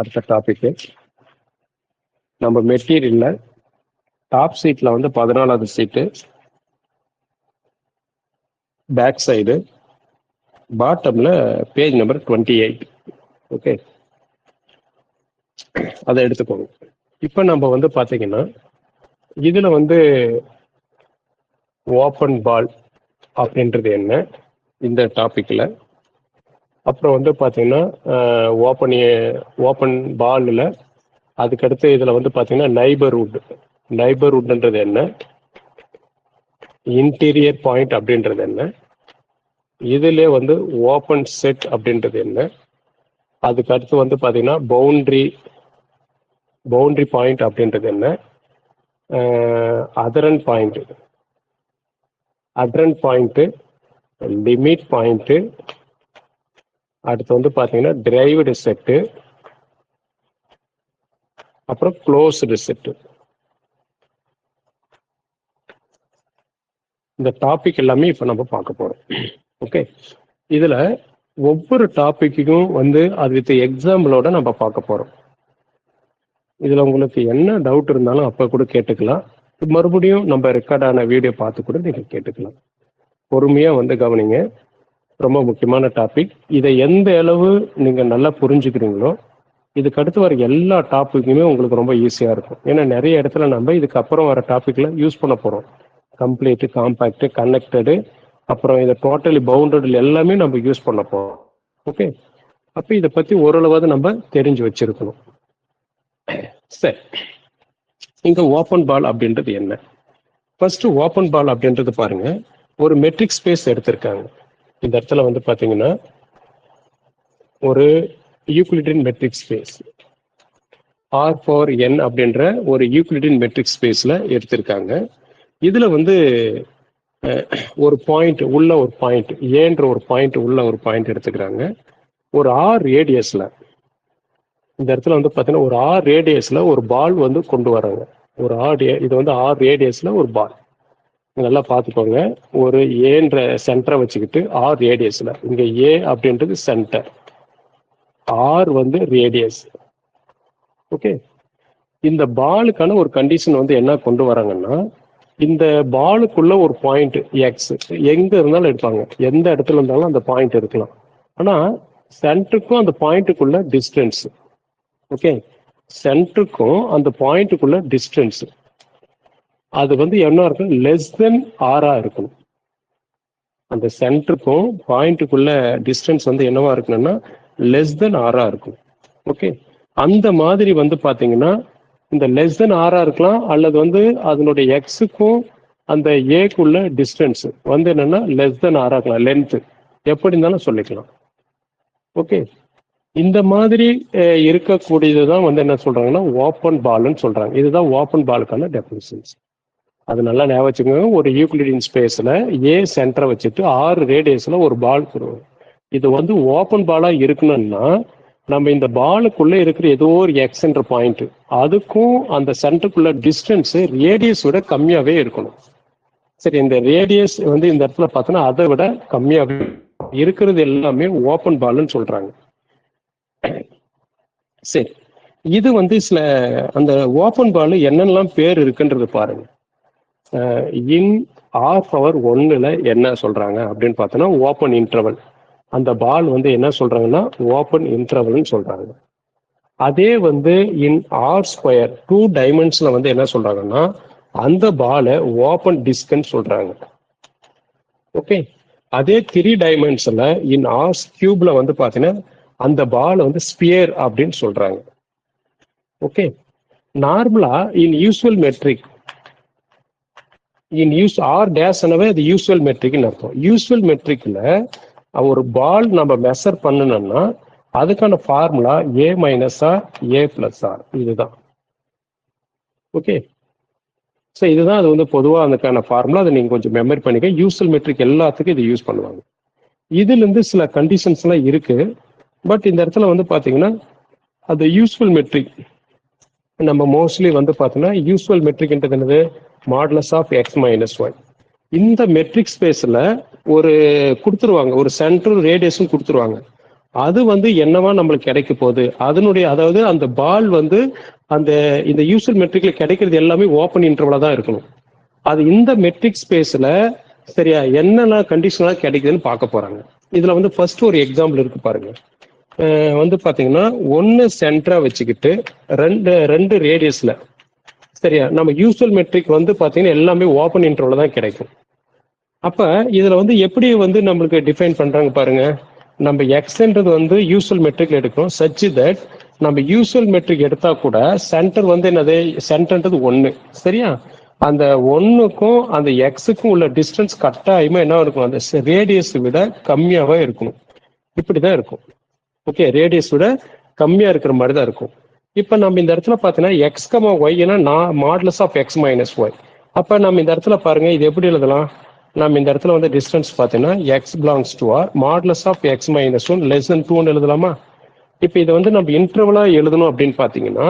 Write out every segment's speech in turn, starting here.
அடுத்த டாபிக்கு நம்ம மெட்டீரியல்ல டாப் சீட்ல வந்து 14வது சீட்டு, பேக் சைடு, பாட்டம்ல பேஜ் நம்பர் 28. ஓகே, அதை எடுத்துக்கோங்க. இப்போ நம்ம வந்து பார்த்தீங்கன்னா இதுல வந்து ஓப்பன் பால் அப்படின்றது என்ன இந்த டாபிக்ல, அப்புறம் வந்து பார்த்தீங்கன்னா ஓப்பன் பாலில் அதுக்கடுத்து இதில் வந்து பார்த்தீங்கன்னா நைபர்வுட்ன்றது என்ன, இன்டீரியர் பாயிண்ட் அப்படின்றது என்ன, இதுல வந்து ஓப்பன் செட் அப்படின்றது என்ன, அதுக்கு அடுத்து வந்து பார்த்தீங்கன்னா பவுண்டரி பாயிண்ட் அப்படின்றது என்ன, அதரன் பாயிண்ட், லிமிட் பாயிண்ட், அடுத்து வந்து பார்த்தீங்கன்னா டிரைவ்டு செட்டு, அப்புறம் க்ளோஸ்டு செட்டு. இந்த டாபிக் எல்லாமே இப்போ நம்ம பார்க்க போறோம். ஓகே, இதுல ஒவ்வொரு டாபிக்கும் வந்து அது வித் எக்ஸாம்பிளோட நம்ம பார்க்க போறோம். இதுல உங்களுக்கு என்ன டவுட் இருந்தாலும் அப்ப கூட கேட்டுக்கலாம். மறுபடியும் நம்ம ரெக்கார்டான வீடியோ பார்த்து கூட நீங்க கேட்டுக்கலாம். பொறுமையா வந்து கவனிங்க. ரொம்ப முக்கியமான டாபிக். இதை எந்த அளவு நீங்க நல்லா புரிஞ்சுக்கிறீங்களோ இதுக்கு அடுத்து வர எல்லா டாபிக்குமே உங்களுக்கு ரொம்ப ஈஸியா இருக்கும். ஏன்னா நிறைய இடத்துல நம்ம இதுக்கு அப்புறம் வர டாபிக்ல யூஸ் பண்ண போறோம். கம்ப்ளீட், காம்பேக்ட், கனெக்டடு, அப்புறம் இதை டோட்டலி பவுண்டட் எல்லாமே நம்ம யூஸ் பண்ண போறோம். ஓகே, அப்ப இதை பத்தி ஓரளவாவது நம்ம தெரிஞ்சு வச்சிருக்கணும். சரி, இங்க ஓப்பன் பால் அப்படின்றது என்ன? ஃபர்ஸ்ட் ஓப்பன் பால் அப்படின்றது பாருங்க, ஒரு மெட்ரிக் ஸ்பேஸ் எடுத்திருக்காங்க. இந்த இடத்துல வந்து பாத்தீங்கன்னா ஒரு யூக்ளிடியன் மெட்ரிக் ஸ்பேஸ் R(n) அப்படின்ற ஒரு யூக்ளிடியன் மெட்ரிக் ஸ்பேஸ்ல எடுத்திருக்காங்க. இதுல வந்து ஒரு பாயிண்ட் உள்ள ஒரு பாயிண்ட் ஏன்ற ஒரு பாயிண்ட் உள்ள ஒரு பாயிண்ட் எடுத்துக்கிறாங்க. ஒரு R ரேடியஸ்ல இந்த இடத்துல வந்து பாத்தீங்கன்னா ஒரு R ரேடியஸ்ல ஒரு பால் வந்து கொண்டு வராங்க. இது வந்து R ரேடியஸ்ல ஒரு பால். நல்லா பார்த்துக்கோங்க. ஒரு ஏன்ற சென்டரை வச்சுக்கிட்டு R ரேடியஸ்ல, இங்க A அப்படின்றது சென்டர், R வந்து ரேடியஸ். ஓகே, இந்த பாலுக்கான ஒரு கண்டிஷன் வந்து என்ன கொண்டு வராங்கன்னா, இந்த பாலுக்குள்ள ஒரு பாயிண்ட் எக்ஸ் எங்க இருந்தாலும் எடுப்பாங்க, எந்த இடத்துல இருந்தாலும் அந்த பாயிண்ட் இருக்கலாம். ஆனா சென்டருக்கும் அந்த பாயிண்ட்டுக்குள்ள டிஸ்டன்ஸ், ஓகே, சென்டருக்கும் அந்த பாயிண்ட்டுக்குள்ள டிஸ்டன்ஸ் அது வந்து என்ன இருக்கும், லெஸ் தென் ஆரா இருக்கணும். அந்த சென்டருக்கும் பாயிண்ட்டுக்குள்ள டிஸ்டன்ஸ் வந்து என்னவா இருக்கணும்னா லெஸ் தென் ஆரா இருக்கும். ஓகே, அந்த மாதிரி வந்து பாத்தீங்கன்னா இந்த லெஸ் தென் ஆரா இருக்கலாம், அல்லது வந்து அதனுடைய எக்ஸுக்கும் அந்த ஏக்குள்ள டிஸ்டன்ஸ் வந்து என்னன்னா லெஸ் தென் ஆரா இருக்கலாம், லென்த் எப்படி இருந்தாலும் சொல்லிக்கலாம். ஓகே, இந்த மாதிரி இருக்கக்கூடியதுதான் வந்து என்ன சொல்றாங்கன்னா ஓப்பன் பால்னு சொல்றாங்க. இதுதான் ஓப்பன் பாலுக்கான டெஃபினிஷன்ஸ். அது நல்லா ஞாபகம் வச்சுக்கோங்க. ஒரு யூக்ளிடியன் ஸ்பேஸ்ல ஏ சென்டரை வச்சுட்டு R ரேடியஸ்ல ஒரு பால் கொடுவோம். இது வந்து ஓப்பன் பாலா இருக்கணும்னா நம்ம இந்த பாலுக்குள்ள இருக்கிற ஏதோ ஒரு எக்ஸ்ன்ற பாயிண்ட் அதுக்கும் அந்த சென்டருக்குள்ள டிஸ்டன்ஸ் ரேடியஸ் விட கம்மியாவே இருக்கணும். சரி, இந்த ரேடியஸ் வந்து இந்த இடத்துல பார்த்தோன்னா அதை விட கம்மியாவே இருக்கிறது எல்லாமே ஓப்பன் பால்னு சொல்றாங்க. சரி, இது வந்து சில அந்த ஓப்பன் பால் என்னெல்லாம் பேர் இருக்குன்றது பாருங்க. இன் R⁴ என்ன சொல்றாங்க அப்படின்னு பார்த்தோன்னா ஓப்பன் இன்டர்வல். அந்த பால் வந்து என்ன சொல்றாங்கன்னா ஓப்பன் இன்டர்வல்னு சொல்றாங்க. அதே வந்து இன் R² 2 டைமென்ஷன்ல வந்து என்ன சொல்றாங்கன்னா அந்த பாலை ஓப்பன் டிஸ்க்னு சொல்றாங்க. ஓகே, அதே 3 டைமென்ஷன்ல இன் R³ வந்து பாத்தீங்கன்னா அந்த பால் வந்து ஸ்பியர் அப்படின்னு சொல்றாங்க. ஓகே, நார்மலா இன் யூஸ்வல் மெட்ரிக் R டேஷ் அது யூஸ்வல் மெட்ரிக்னு அர்த்தம். யூஸ்வல் மெட்ரிக்ல ஒரு பால் நம்ம மெஷர் பண்ணணும்னா அதுக்கான formula A - R A + R, இதுதான். ஓகே, ஸோ இதுதான் அது வந்து பொதுவாக அதுக்கான ஃபார்முலா. அதை நீங்க கொஞ்சம் மெமரி பண்ணிக்க. யூஸ்வல் மெட்ரிக் எல்லாத்துக்கும் இது யூஸ் பண்ணுவாங்க. இதுல இருந்து சில கண்டிஷன்ஸ் எல்லாம் இருக்கு. பட் இந்த இடத்துல வந்து பாத்தீங்கன்னா அது யூஸ்வல் மெட்ரிக் நம்ம மோஸ்ட்லி வந்து பார்த்தோம்னா யூஸ்வல் மெட்ரிக்ன்றது என்னது, modulus of x minus y. இந்த மெட்ரிக் ஸ்பேஸில் ஒரு கொடுத்துருவாங்க, ஒரு சென்ட்ரல் ரேடியஸும் கொடுத்துருவாங்க. அது வந்து என்னவா நம்மளுக்கு கிடைக்க போகுது, அதனுடைய அதாவது அந்த பால் வந்து அந்த இந்த யூசல் மெட்ரிக்ல கிடைக்கிறது எல்லாமே ஓப்பன் இன்டர்வலா தான் இருக்கணும். அது இந்த மெட்ரிக் ஸ்பேஸ்ல சரியா என்னென்ன கண்டிஷன்லாம் கிடைக்குதுன்னு பார்க்க போறாங்க. இதுல வந்து ஃபர்ஸ்ட் ஒரு எக்ஸாம்பிள் இருக்கு பாருங்க. வந்து பாத்தீங்கன்னா 1 சென்டரா வச்சுக்கிட்டு ரெண்டு ரேடியஸ்ல சரியா நம்ம யூசல் மெட்ரிக் வந்து பாத்தீங்கன்னா எல்லாமே ஓப்பன் இன்டர்வல்ல தான் கிடைக்கும். அப்ப இதுல வந்து எப்படி வந்து நம்மளுக்கு டிஃபைன் பண்றாங்க பாருங்க. நம்ம எக்ஸ்ன்றது வந்து யூசல் மெட்ரிக்ல எடுக்கிறோம் சச் தட் நம்ம யூசல் மெட்ரிக் எடுத்தா கூட சென்டர் வந்து என்னது, சென்டர்ன்றது 1 சரியா. அந்த 1க்கும் அந்த எக்ஸுக்கும் உள்ள டிஸ்டன்ஸ் கட்டாயமா என்ன இருக்கும், அந்த ரேடியஸ் விட கம்மியாவே இருக்கணும். இப்படிதான் இருக்கும். ஓகே, ரேடியஸ் விட கம்மியா இருக்கிற மாதிரி தான் இருக்கும். இப்ப நம்ம இந்த இடத்துல பாத்தீங்கன்னா x comma y modulus of x minus y. அப்ப நம்ம இந்த இடத்துல பாருங்க இது எப்படி எழுதலாம். நம்ம இந்த இடத்துல வந்து டிஸ்டன்ஸ் பாத்தீங்கன்னா x belongs to r modulus of x minus one less than 2 எழுதலாமா. இப்ப இதை வந்து நம்ம இன்டர்வலா எழுதணும் அப்படின்னு பாத்தீங்கன்னா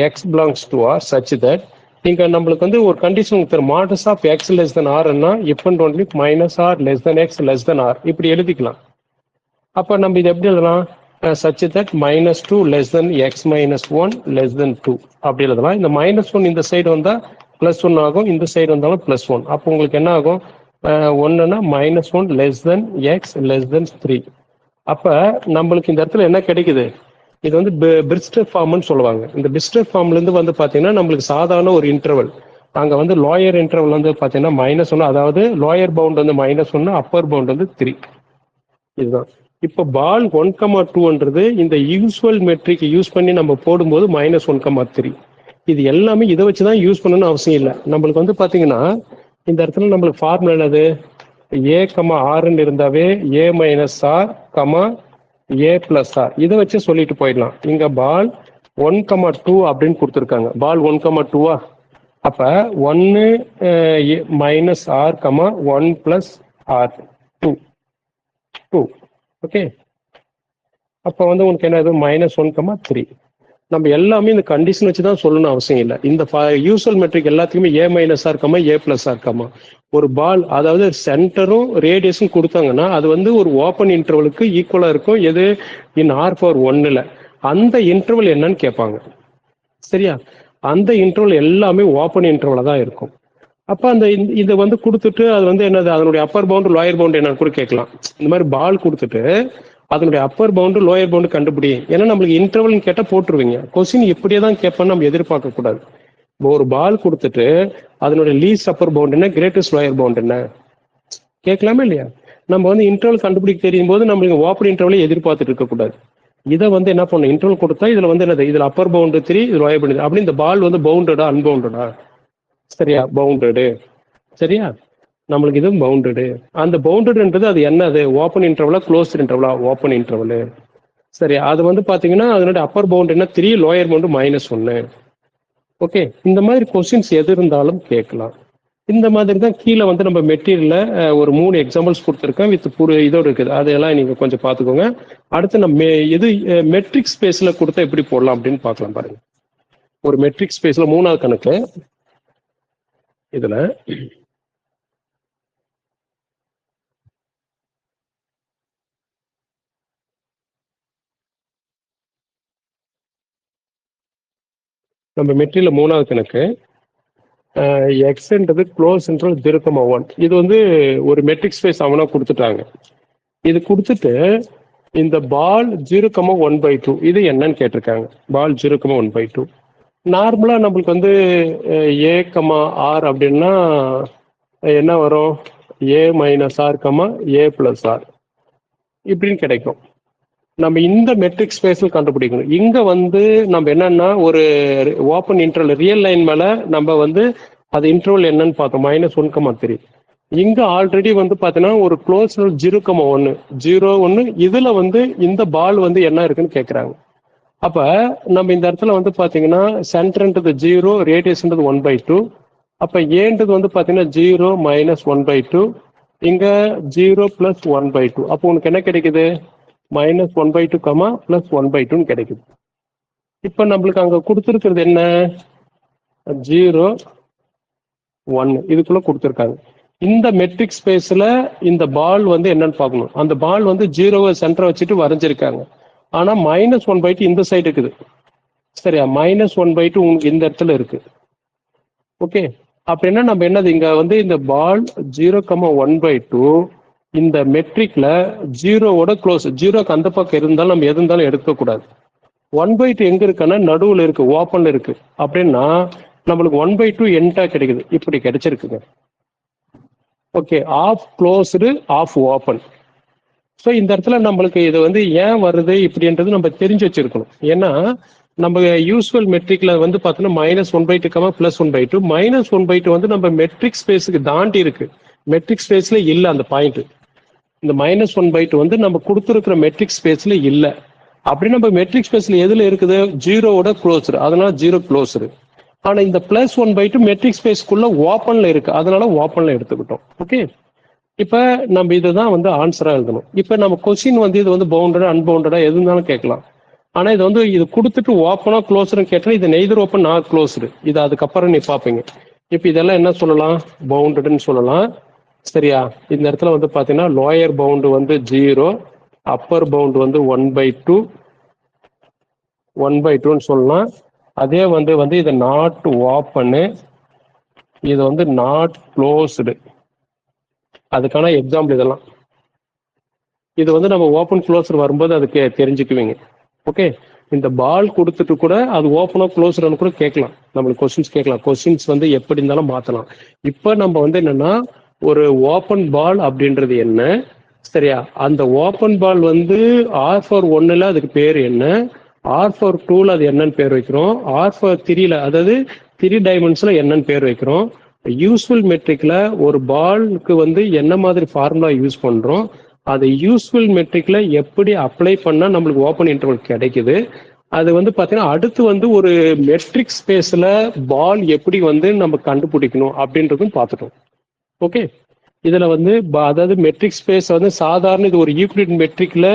x belongs to R such that இங்க நம்மளுக்கு வந்து ஒரு condition modulus of x less than ஆர்னா if and only minus R less than x less than R இப்படி எழுதிக்கலாம். அப்ப நம்ம இது எப்படி எழுதலாம், such that -2 less than x minus 1 less than 2 அப்படி எழுதலாம். இந்த -1 இந்த சைடு வந்தா +1 ஆகும், இந்த சைடு வந்தாலும் +1. அப்போ உங்களுக்கு என்ன ஆகும், 1னா -1 less than x less than 3. அப்ப நம்மளுக்கு இந்த இடத்துல என்ன கிடைக்குது, இது வந்து பிரிஸ்டர் ஃபார்ம்னு சொல்லுவாங்க. இந்த பிரிஸ்டர் ஃபார்ம்ல இருந்து வந்து பாத்தீங்கன்னா நம்மளுக்கு சாதாரண ஒரு இன்டர்வல் அங்க வந்து லோயர் இன்டர்வல் வந்து பாத்தீங்கன்னா -1, அதாவது லோயர் பவுண்ட் வந்து -1, அப்பர் பவுண்ட் வந்து 3. இதுதான். இப்ப பால் 1,2ன்றது இந்த யூஸ்வல் மெட்ரிக் யூஸ் பண்ணி நம்ம போடும்போது -1,3. இது எல்லாமே இதை வச்சுதான் யூஸ் பண்ணணும்னு அவசியம் இல்லை. நம்மளுக்கு வந்து பாத்தீங்கன்னா இந்த இடத்துல நம்மளுக்கு ஃபார்முலா என்னது, a, rன்னு இருந்தாவே a minus r a plus r இதை வச்சு சொல்லிட்டு போயிடலாம். இங்க பால் 1,2 அப்படின்னு கொடுத்துருக்காங்க. பால் 1,2வா, அப்ப 1 minus r 1 plus r 2. Okay, அப்ப வந்து உங்களுக்கு என்னது -1,3. நம்ம எல்லாமே இந்த கண்டிஷன் வச்சுதான் சொல்லணும் அவசியம் இல்லை. இந்த யூசல் மெட்ரிக் எல்லாத்துக்குமே a minus r a plus r ஒரு பால் அதாவது சென்டரும் ரேடியஸும் கொடுத்தாங்கன்னா அது வந்து ஒரு ஓப்பன் இன்டர்வலுக்கு ஈக்குவலா இருக்கும். எது, இன் R⁴ அந்த இன்டர்வல் என்னன்னு கேட்பாங்க சரியா. அந்த இன்டர்வல் எல்லாமே ஓப்பன் இன்டர்வலா தான் இருக்கும். அப்ப அந்த இதை வந்து கொடுத்துட்டு அது வந்து என்னது, அதனுடைய அப்பர் பவுண்டு லோயர் பவுண்டு என்னன்னு கூட கேட்கலாம். இந்த மாதிரி பால் கொடுத்துட்டு அதனுடைய அப்பர் பவுண்டு லோயர் பவுண்டு கண்டுபிடி, ஏன்னா நம்மளுக்கு இன்டர்வல்னு கேட்டா போட்டுருவீங்க. கொஸ்டின் இப்படியே தான் கேட்போம்னு நம்ம எதிர்பார்க்க கூடாது. ஒரு பால் கொடுத்துட்டு அதனுடைய லீஸ்ட் அப்பர் பவுண்ட் என்ன, கிரேட்டஸ்ட் லோயர் பவுண்ட் என்ன கேட்கலாமே இல்லையா. நம்ம வந்து இன்டர்வல் கண்டுபிடிக்க தெரியும் போது நம்மளுக்கு ஓப்பன் இன்டர்வலே எதிர்பார்த்துட்டு இருக்கக்கூடாது. இதை வந்து என்ன பண்ணும், இன்டர்வல் கொடுத்தா இதுல வந்து என்னது, இதுல அப்பர் பவுண்டு 3 இது லோயர் பவுண்டு அப்படி. இந்த பால் வந்து பவுண்டடா அன்பவுண்டடா, சரியா, பவுண்டடு சரியா. நம்மளுக்கு இது பவுண்டடு. அந்த பவுண்டடுன்றது அது என்னது, ஓப்பன் இன்டர்வலா க்ளோஸ் இன்டர்வலா, ஓப்பன் இன்டர்வல் சரியா. அது வந்து பாத்தீங்கன்னா அதனுடைய அப்பர் பவுண்ட் என்ன 3, லோயர் பவுண்ட் -1. ஓகே, இந்த மாதிரி கொஸ்டின்ஸ் எது இருந்தாலும் கேட்கலாம். இந்த மாதிரி தான் கீழே வந்து நம்ம மெட்டீரியல்ல ஒரு 3 எக்ஸாம்பிள்ஸ் கொடுத்துருக்கேன் வித் இதோட இருக்குது. அதெல்லாம் நீங்க கொஞ்சம் பார்த்துக்கோங்க. அடுத்து நம்ம இது மெட்ரிக் ஸ்பேஸ்ல கொடுத்தா எப்படி போடலாம் அப்படின்னு பார்க்கலாம் பாருங்க. ஒரு மெட்ரிக் ஸ்பேஸ்ல 3வது கணக்கு இதுல நம்ம மெட்ரியில 3வது கணக்கு எக்ஸ்ன்றது க்ளோஸ் இன்டர்வல் 0,1. இது வந்து ஒரு மெட்ரிக் ஸ்பேஸ் அவனா கொடுத்துட்டாங்க. இது கொடுத்துட்டு இந்த பால் 0,1/2 இது என்னன்னு கேட்டிருக்காங்க. பால் 0,1/2 நார்மலா நம்மளுக்கு வந்து a, r அப்படின்னா என்ன வரும், a minus r a plus r இப்படின்னு கிடைக்கும். நம்ம இந்த மெட்ரிக் ஸ்பேஸில் கண்டுபிடிக்கணும். இங்க வந்து நம்ம என்னன்னா ஒரு ஓப்பன் இன்டர்வல் ரியல் லைன் மேல நம்ம வந்து அது இன்டர்வல் என்னன்னு பார்த்தோம் -1,3. இங்க ஆல்ரெடி வந்து பாத்தீங்கன்னா ஒரு க்ளோஸ் 0,1 இதுல வந்து இந்த பால் வந்து என்ன இருக்குன்னு கேட்கறாங்க. அப்ப நம்ம இந்த இடத்துல வந்து பாத்தீங்கன்னா சென்டர்ன்றது 0, ரேடியஸ்ன்றது 1/2. அப்ப ஏன்றது வந்து பாத்தீங்கன்னா 0 -1/2, இங்க 0 + 1/2. அப்போ உனக்கு என்ன கிடைக்குது, -1/2, +1/2 கிடைக்குது. இப்ப நம்மளுக்கு அங்க கொடுத்துருக்கிறது என்ன, 0, 1 இதுக்குள்ள கொடுத்துருக்காங்க. இந்த மெட்ரிக் ஸ்பேஸ்ல இந்த பால் வந்து என்னன்னு பார்க்கணும். அந்த பால் வந்து 0 சென்டரை வச்சுட்டு வரைஞ்சிருக்காங்க. ஆனா -1/2 இந்த சைடு இருக்குது. சரியா? -1/2 உங்களுக்கு இந்த இடத்துல இருக்கு. ஓகே. அப்படின்னா நம்ம என்னது இங்க வந்து இந்த பால் 0,1/2 இந்த மெட்ரிக்ல 0வோட க்ளோஸ். 0க்கு அந்த பக்கம் இருந்தாலும் நம்ம எது இருந்தாலும் எடுக்கக்கூடாது. 1/2 எங்க இருக்குன்னா நடுவுல இருக்கு, ஓப்பன்ல இருக்கு. அப்படின்னா நம்மளுக்கு 1/2 என்டா கிடைக்குது. இப்படி கிடைச்சிருக்குங்க. Okay, half closed half open. So இந்த இடத்துல நம்மளுக்கு இது வந்து ஏன் வருது இப்படின்றது நம்ம தெரிஞ்சு வச்சிருக்கணும். ஏன்னா நம்ம யூஸ்வல் மெட்ரிக்ல வந்து பார்த்தோன்னா -1/2 +1/2. -1/2 வந்து நம்ம மெட்ரிக் ஸ்பேஸுக்கு தாண்டி இருக்கு. மெட்ரிக் ஸ்பேஸ்ல இல்ல அந்த பாயிண்ட். இந்த -1/2 வந்து நம்ம கொடுத்துருக்கிற மெட்ரிக் ஸ்பேஸ்ல இல்ல. அப்படி நம்ம மெட்ரிக் ஸ்பேஸ்ல எதுல இருக்குது? 0வோட க்ளோஸ்டு, அதனால 0 க்ளோஸ்டு. ஆனா இந்த +1/2 மெட்ரிக் ஸ்பேஸ்க்குள்ள ஓப்பன்ல இருக்கு, அதனால ஓப்பன்ல எடுத்துக்கிட்டோம். ஓகே. இப்ப நம்ம இதுதான் வந்து ஆன்சரா எழுதணும். இப்ப நம்ம கொஸ்டின் வந்து இது வந்து பவுண்டடா அன்பவுண்டடா எது இருந்தாலும் கேட்கலாம். ஆனா இது வந்து இது கொடுத்துட்டு ஓப்பனா க்ளோஸ்னு கேட்டா இது நெய்தர் ஓப்பன் நாட் க்ளோஸ்டு. இது அதுக்கப்புறம் நீ பார்ப்பீங்க. இப்ப இதெல்லாம் என்ன சொல்லலாம்? பவுண்டட்னு சொல்லலாம். சரியா? இந்த இடத்துல வந்து பாத்தீங்கன்னா லோயர் பவுண்ட் வந்து 0, அப்பர் பவுண்ட் வந்து 1/2ன்னு சொல்லலாம். அதே வந்து இது நாட் ஓப்பனு, இது வந்து நாட் க்ளோஸ்டு. அதுக்கான எக்ஸாம்பிள் இதெல்லாம். இது வந்து நம்ம ஓப்பன் க்ளோஸர் வரும்போது அதுக்கு தெரிஞ்சுக்குவீங்க. ஓகே. இந்த பால் கொடுத்துட்டு கூட அது ஓப்பனோ க்ளோஸ்னு கூட கேட்கலாம். நம்மளுக்கு கொஸ்டின்ஸ் கேட்கலாம். கொஸ்டின்ஸ் வந்து எப்படி இருந்தாலும் மாத்தலாம். இப்ப நம்ம வந்து என்னன்னா ஒரு ஓப்பன் பால் அப்படின்றது என்ன? சரியா? அந்த ஓப்பன் பால் வந்து R4 அதுக்கு பேர் என்ன? R4 அது என்னன்னு பேர் வைக்கிறோம். R4 அதாவது 3 டைமென்ஷன்ல என்னன்னு பேர் வைக்கிறோம். யூஸ்ஃபுல் மெட்ரிக்ல ஒரு பாலுக்கு வந்து என்ன மாதிரி ஃபார்முலா யூஸ் பண்றோம், அதை யூஸ்ஃபுல் மெட்ரிக்ல எப்படி அப்ளை பண்ணா நம்மளுக்கு ஓப்பன் இன்டர்வல் கிடைக்குது. அது வந்து பாத்தீங்கன்னா அடுத்து வந்து ஒரு மெட்ரிக் ஸ்பேஸ்ல பால் எப்படி வந்து நம்ம கண்டுபிடிக்கணும் அப்படின்றதும் பார்த்துட்டோம். ஓகே. இதுல வந்து அதாவது மெட்ரிக் ஸ்பேஸ் வந்து சாதாரண இது ஒரு யூக்ளிட் மெட்ரிக்ல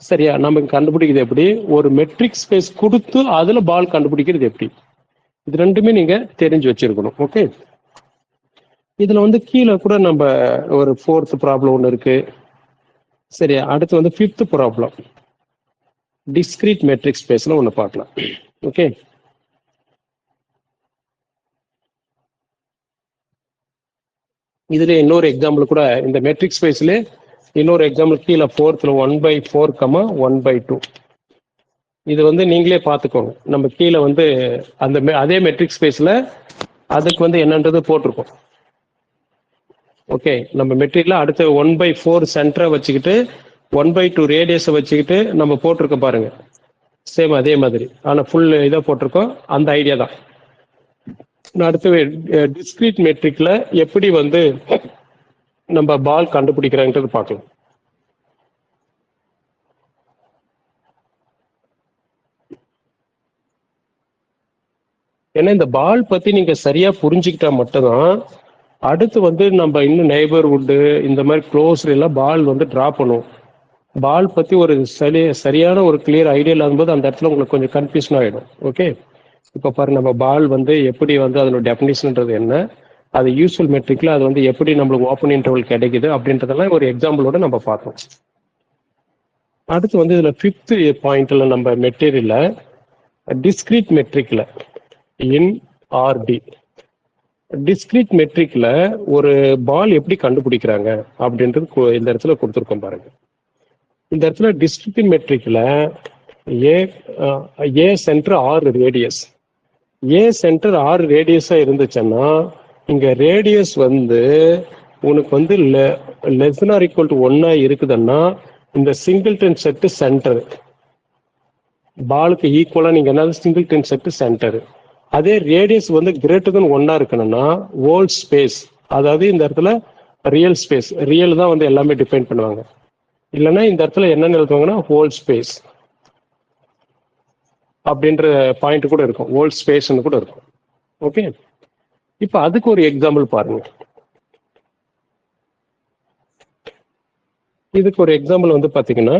சரியா நமக்கு கண்டுபிடிக்கிறது எப்படி, ஒரு மெட்ரிக் ஸ்பேஸ் கொடுத்து அதுல பால் கண்டுபிடிக்கிறது எப்படி, இது ரெண்டுமே நீங்க தெரிஞ்சு வச்சிருக்கணும். ஓகே. இதுல வந்து கீழே கூட நம்ம ஒரு 4th ப்ராப்ளம் ஒன்று இருக்கு. சரியா? அடுத்து வந்து 5th ப்ராப்ளம் டிஸ்கிரீட் மெட்ரிக் ஸ்பேஸ்ல ஒன்று பார்க்கலாம். ஓகே. இதுல இன்னொரு எக்ஸாம்பிள் கூட இந்த மெட்ரிக் ஸ்பேஸ்ல இன்னொரு எக்ஸாம்பிள் கீழே 4th 1/4, 1/2. இது வந்து நீங்களே பார்த்துக்கோங்க. நம்ம கீழே வந்து அந்த அதே மெட்ரிக் ஸ்பேஸ்ல அதுக்கு வந்து என்னன்றது போட்டிருக்கோம். ஓகே. நம்ம மெட்ரிக்ல அடுத்து 1/4 சென்டரை வச்சுக்கிட்டு 1/2 ரேடியஸை வச்சுக்கிட்டு நம்ம போட்டிருக்க பாருங்க. சேம் அதே மாதிரி. ஆனா ஃபுல் இதை போட்டிருக்கோம். அந்த ஐடியா தான். அடுத்து டிஸ்கிரீட் மெட்ரிக்ல எப்படி வந்து நம்ம பால் கண்டுபிடிக்கிறாங்கிறது பார்க்கலாம். ஏன்னா இந்த பால் பத்தி நீங்க சரியா புரிஞ்சுக்கிட்டா மட்டும்தான் அடுத்து வந்து நம்ம இன்னும் நெய்பர்ஹுட் இந்த மாதிரி க்ளோஸ் எல்லாம் பால் வந்து டிரா பண்ணுவோம். பால் பத்தி ஒரு சரியான ஒரு கிளியர் ஐடியா இல்லாதபோது அந்த இடத்துல உங்களுக்கு கொஞ்சம் கன்ஃபியூஷன் ஆயிடும். ஓகே. இப்ப பாருங்க நம்ம பால் வந்து எப்படி வந்து அதோட டெஃபினிஷன்ன்றது என்ன, அது யூஸ்வல் மெட்ரிக்ல அது வந்து எப்படி நம்மளுக்கு ஓப்பன் இன்டர்வல் கிடைக்குது அப்படின்றதெல்லாம் ஒரு எக்ஸாம்பிளோட நம்ம பார்த்தோம். அடுத்து வந்து இதுல 5th பாயிண்ட்ல நம்ம மெட்டீரியல்ல டிஸ்கிரீட் மெட்ரிக்ல இன் ஆர்டி டிஸ்கிரீட் மெட்ரிக்ல ஒரு பால் எப்படி கண்டுபிடிக்கிறாங்க அப்படின்றது இந்த இடத்துல கொடுத்துருக்கோம் பாருங்க. இந்த இடத்துல டிஸ்கிரீட் மெட்ரிக்ல a centre 6 radius, a centre 6 ரேடியஸா இருந்துச்சுன்னா இங்க ரேடியஸ் வந்து உனக்கு வந்து less than or equal to 1 இருக்குதுன்னா இந்த சிங்கிள்டன் செட் சென்டர் பாலுக்கு ஈக்குவலா நீங்க என்ன சிங்கிள்டன் செட் சென்டர். அதே ரேடியஸ் வந்து கிரேட்டர் than 1 இருக்கணும்னா ஹோல் ஸ்பேஸ், அதாவது இந்த இடத்துல ரியல் ஸ்பேஸ், ரியல் தான் வந்து எல்லாமே டிஃபைன் பண்ணுவாங்க. இல்லைன்னா இந்த இடத்துல என்னன்னு எழுதுவாங்கன்னா ஹோல் ஸ்பேஸ் அப்படின்ற பாயிண்ட் கூட இருக்கும், ஹோல் ஸ்பேஸ்ன்னு கூட இருக்கும். ஓகே. இப்ப அதுக்கு ஒரு எக்ஸாம்பிள் பாருங்க. இதுக்கு ஒரு எக்ஸாம்பிள் வந்து பாத்தீங்கன்னா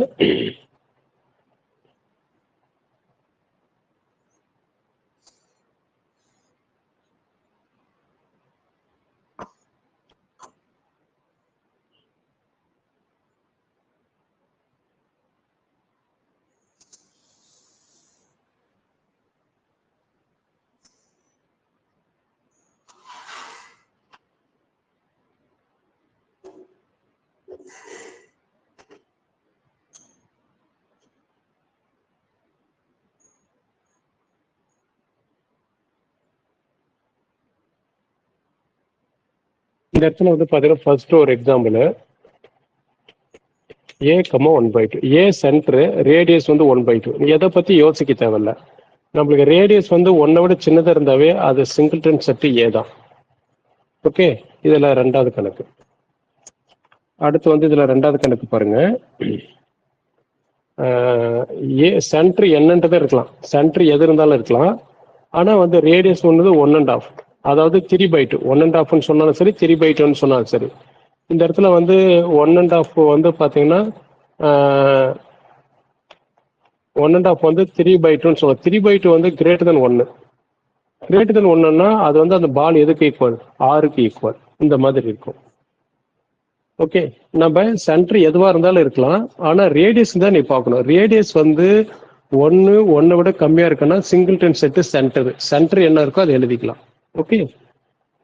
இந்த இடத்துல வந்து பாத்தீங்கன்னா ஃபர்ஸ்ட் ஒரு example a, 1/2. a centre, radius வந்து 1/2. நீ எதை பத்தி யோசிக்க தேவையில்ல. நம்மளுக்கு ரேடியஸ் வந்து 1 விட சின்னதா இருந்தாவே அது சிங்கிள்டன் செட் a தான். ஓகே, இதுல ரெண்டாவது கணக்கு. அடுத்து வந்து இதுல ரெண்டாவது கணக்கு பாருங்க. ஏ சென்டர் என்னன்றதே இருக்கலாம், சென்டர் எது இருந்தாலும் இருக்கலாம். ஆனா வந்து ரேடியஸ் ஒன்று 1.5, அதாவது 3/2. 1.5 சொன்னாலும் சரி, 3/2 சொன்னாலும் சரி. இந்த இடத்துல வந்து 1.5 வந்து பாத்தீங்கன்னா 1.5 வந்து 3/2 சொல்லுவோம். 3/2 வந்து கிரேட்டர் தென் 1. கிரேட்டர் தென் 1ன்னா அது வந்து அந்த பால் எதுக்கு ஈக்குவல்? 6க்கு ஈக்குவல். இந்த மாதிரி இருக்கும். ஓகே, நம்ம சென்டர் எதுவா இருந்தாலும் இருக்கலாம். ஆனா ரேடியஸ் தான் நீ பார்க்கணும். ரேடியஸ் வந்து 1 விட கம்மியா இருக்குன்னா சிங்கிள்டன் செட் சென்டர். சென்டர் என்ன இருக்கோ அதை எழுதிக்கலாம். ஓகே,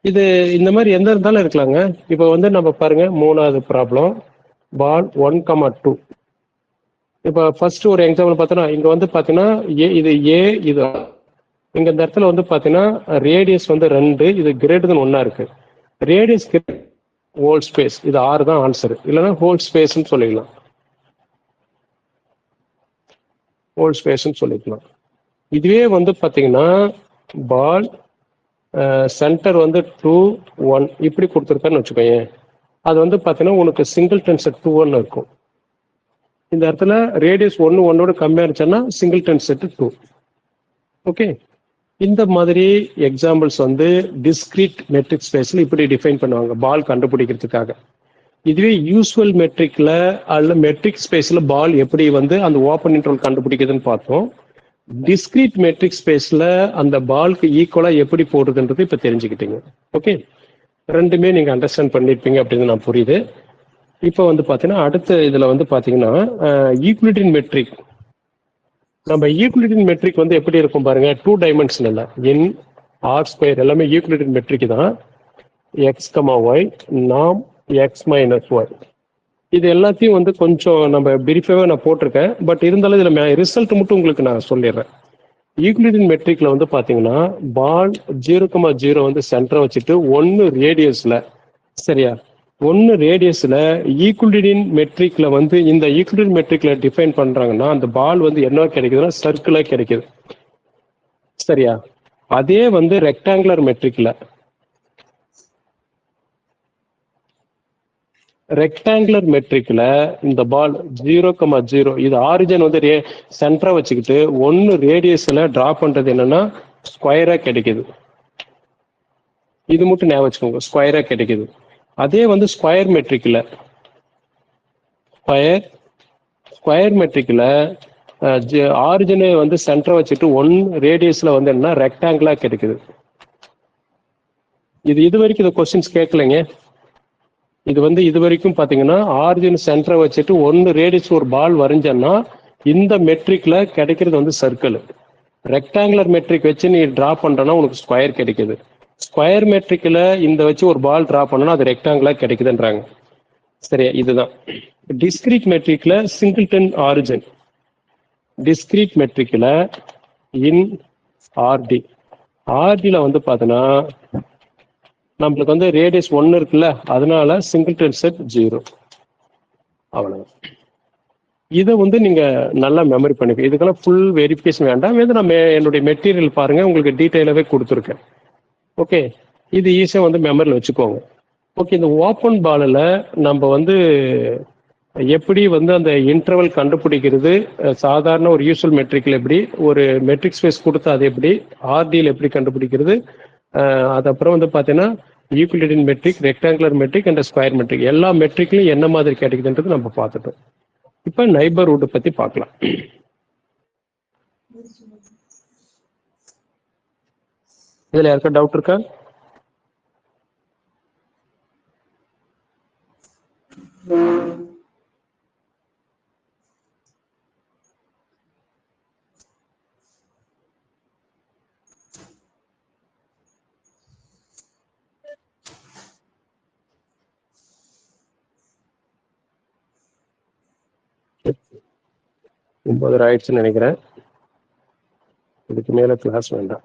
இது இந்த மாதிரி எந்த இருந்தாலும் இருக்கலாங்க. இப்போ வந்து நம்ம பாருங்க, மூணாவது ப்ராப்ளம், பால் 1,2. இப்போ ஃபர்ஸ்ட் ஒரு எக்ஸாம்பிள் பார்த்தோன்னா, இங்க வந்து பாத்தீங்கன்னா இது ஏ, இது இங்க இந்த இடத்துல வந்து பாத்தீங்கன்னா ரேடியஸ் வந்து 2, இது கிரேட்டர் தென் 1 இருக்கு. ரேடியஸ் ஹோல் ஸ்பேஸ், இது 6 தான் ஆன்சர். இல்லைன்னா ஹோல் ஸ்பேஸ்ன்னு சொல்லிக்கலாம். ஹோல் ஸ்பேஸ்ன்னு சொல்லிக்கலாம். இதுவே வந்து பாத்தீங்கன்னா பால் சென்டர் வந்து 2, 1 இப்படி கொடுத்துருக்கான்னு வச்சுக்கோங்க. அது வந்து பாத்தீங்கன்னா உனக்கு சிங்கிள்டன் செட் 2 இருக்கும். இந்த இடத்துல ரேடியஸ் 1 கம்மியா இருந்துச்சுன்னா சிங்கிள்டன் செட் 2. ஓகே, இந்த மாதிரி எக்ஸாம்பிள்ஸ் வந்து டிஸ்கிரீட் மெட்ரிக் ஸ்பேஸ்ல இப்படி டிஃபைன் பண்ணுவாங்க பால் கண்டுபிடிக்கிறதுக்காக. இதுவே யூஸ்வல் மெட்ரிக்ல அல்ல மெட்ரிக் ஸ்பேஸ்ல பால் எப்படி வந்து அந்த ஓப்பன் இன்டர்வல் கண்டுபிடிக்குதுன்னு பார்த்தோம். டிஸ்கிரீட் மெட்ரிக் ஸ்பேஸ்ல அந்த பால்க்கு ஈக்குவலா எப்படி போடுறதுன்றது இப்ப தெரிஞ்சுக்கிட்டீங்க. ஓகே, ரெண்டுமே நீங்க அண்டர்ஸ்டாண்ட் பண்ணிருப்பீங்க அப்படின்னு நான் புரியுது. இப்போ வந்து பாத்தீங்கன்னா அடுத்த இதுல வந்து பாத்தீங்கன்னா ஈக்குலிடியன் மெட்ரிக். நம்ம ஈக்குலிடியன் மெட்ரிக் வந்து எப்படி இருக்கும் பாருங்க, 2 டைமென்ஷனல் இன் ஆர் ஸ்கொயர் எல்லாமே ஈக்குலிடியன் மெட்ரிக் தான். எக்ஸ், ஒய், நாம் எக்ஸ் மைனஸ் ஒய். இது எல்லாத்தையும் வந்து கொஞ்சம் நம்ம பிரீஃபாவே நான் போட்டிருக்கேன். பட் இருந்தாலும் இதுல ரிசல்ட் மட்டும் உங்களுக்கு நான் சொல்லிடுறேன். யூக்ளிடியன் மெட்ரிக்ல வந்து பாத்தீங்கன்னா பால் 0,0 வந்து சென்டரை வச்சுட்டு 1 ரேடியஸ்ல, சரியா, 1 ரேடியஸ்ல ஈக்குலிடியன் மெட்ரிக்ல வந்து இந்த ஈக்குலிடியன் மெட்ரிக்ல டிஃபைன் பண்றாங்கன்னா அந்த பால் வந்து என்ன கிடைக்குதுன்னா சர்க்கிளா கிடைக்குது. சரியா, அதே வந்து ரெக்டாங்குலர் மெட்ரிக்ல இந்த பால் 0,0 இது ஆரிஜின் வந்து சென்டரா வச்சுக்கிட்டு 1 ரேடியஸ்ல டிரா பண்றது என்னன்னா ஸ்கொயரா கிடைக்குது. இது மட்டும் ஞாபகம் வச்சுக்கோங்க, ஸ்கொயரா கிடைக்குது. அதே வந்து ஸ்கொயர் மெட்ரிக்ல ஆரிஜினை வந்து சென்டரா வச்சுட்டு 1 ரேடியஸ்ல வந்து என்ன ரெக்டாங்கிளா கிடைக்குது. இது வரைக்கும் இந்த கொஸ்டின்ஸ் கேட்கலைங்க. இது வந்து இது வரைக்கும் பாத்தீங்கன்னா ஆரிஜின் சென்டரை வச்சுட்டு 1 ரேடியஸ் ஒரு பால் வரைஞ்சன்னா இந்த மெட்ரிக்ல கிடைக்கிறது வந்து சர்க்கிள். ரெக்டாங்குலர் மெட்ரிக் வச்சு நீ டிரா பண்றனா உனக்கு ஸ்கொயர் கிடைக்குது. ஸ்கொயர் மெட்ரிக்ல இந்த வச்சு ஒரு பால் டிரா பண்ணனா அது ரெக்டாங்குலா கிடைக்குதுன்றாங்க. சரியா, இதுதான் டிஸ்கிரீட் மெட்ரிக்ல சிங்கிள்டன் ஆரிஜின். டிஸ்கிரீட் மெட்ரிக்ல இன் ஆர்டில வந்து பாத்தீங்கன்னா நம்மளுக்கு வந்து ரேடியஸ் 1 இருக்குல்ல, அதனால சிங்கிள்டன் செட் 0. அவ்வளவு. இதை வந்து நீங்க நல்லா மெமரி பண்ணிக்க. இதுக்கெல்லாம் ஃபுல் வெரிஃபிகேஷன் வேண்டாம். வந்து நம்ம என்னுடைய மெட்டீரியல் பாருங்க, உங்களுக்கு டீட்டெயிலாவே கொடுத்துருக்கேன். ஓகே, இது ஈஸியா வந்து மெமரியில் வச்சுக்கோங்க. ஓகே, இந்த ஓப்பன் பாலில் நம்ம வந்து எப்படி வந்து அந்த இன்டர்வல் கண்டுபிடிக்கிறது, சாதாரண ஒரு யூஸ்வல் மெட்ரிக்ல எப்படி, ஒரு மெட்ரிக் ஸ்பேஸ் கொடுத்து அது எப்படி, ஆர்டியில் எப்படி கண்டுபிடிக்கிறது, அது அப்புறம் வந்து பார்த்தீங்கன்னா Euclidean metric, rectangular metric and square metric எல்லா மெட்ரிக்லையும் என்ன மாதிரி கிடைக்குதுன்றது நம்ம பார்த்துட்டோம். இப்போ நைபர்ஹுட் பத்தி பார்க்கலாம். இதுல யாருக்கா டவுட் இருக்கா? ஒன்பது ஆயிடுச்சுன்னு நினைக்கிறேன். இதுக்கு மேல கிளாஸ் வேண்டாம்.